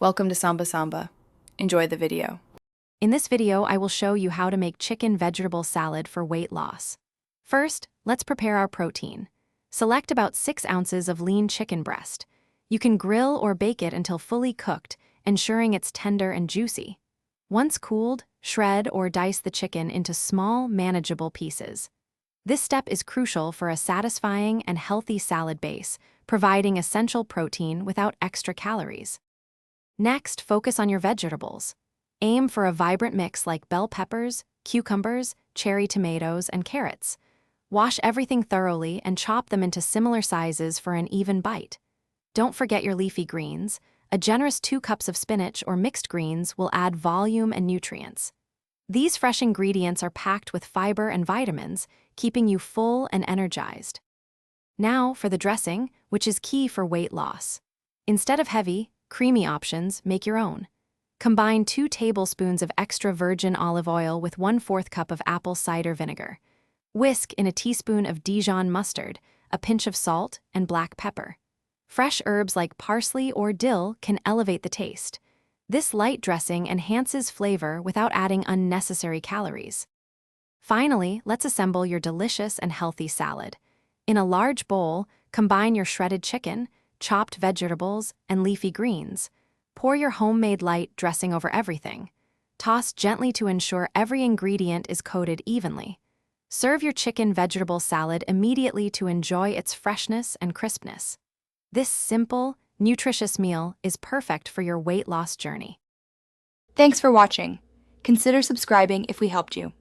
Welcome to Samba Samba. Enjoy the video. In this video, I will show you how to make chicken vegetable salad for weight loss. First, let's prepare our protein. Select about 6 ounces of lean chicken breast. You can grill or bake it until fully cooked, ensuring it's tender and juicy. Once cooled, shred or dice the chicken into small, manageable pieces. This step is crucial for a satisfying and healthy salad base, providing essential protein without extra calories. Next, focus on your vegetables. Aim for a vibrant mix like bell peppers, cucumbers, cherry tomatoes, and carrots. Wash everything thoroughly and chop them into similar sizes for an even bite. Don't forget your leafy greens. A generous 2 cups of spinach or mixed greens will add volume and nutrients. These fresh ingredients are packed with fiber and vitamins, keeping you full and energized. Now for the dressing, which is key for weight loss. Instead of heavy, creamy options, make your own. Combine 2 tablespoons of extra virgin olive oil with 1/4 cup of apple cider vinegar. Whisk in a teaspoon of Dijon mustard, a pinch of salt, and black pepper. Fresh herbs like parsley or dill can elevate the taste. This light dressing enhances flavor without adding unnecessary calories. Finally, let's assemble your delicious and healthy salad. In a large bowl, combine your shredded chicken, chopped vegetables, and leafy greens. Pour your homemade light dressing over everything. Toss gently to ensure every ingredient is coated evenly. Serve your chicken vegetable salad immediately to enjoy its freshness and crispness. This simple, nutritious meal is perfect for your weight loss journey. Thanks for watching. Consider subscribing if we helped you.